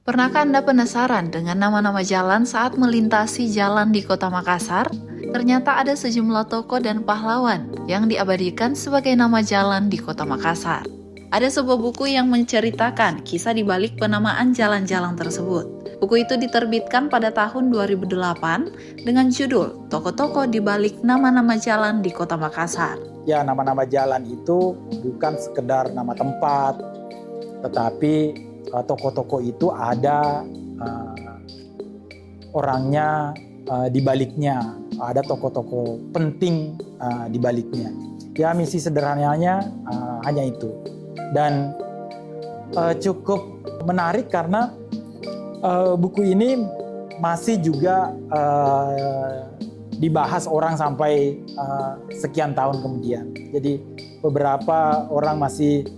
Pernahkah Anda penasaran dengan nama-nama jalan saat melintasi jalan di kota Makassar? Ternyata ada sejumlah tokoh dan pahlawan yang diabadikan sebagai nama jalan di kota Makassar. Ada sebuah buku yang menceritakan kisah di balik penamaan jalan-jalan tersebut. Buku itu diterbitkan pada tahun 2008 dengan judul Tokoh-tokoh di balik nama-nama jalan di kota Makassar. Ya, nama-nama jalan itu bukan sekedar nama tempat, tetapi tokoh-tokoh itu ada orangnya di baliknya, ada tokoh-tokoh penting di baliknya. Ya, misi sederhananya hanya itu. Dan cukup menarik karena buku ini masih juga dibahas orang sampai sekian tahun kemudian. Jadi beberapa orang masih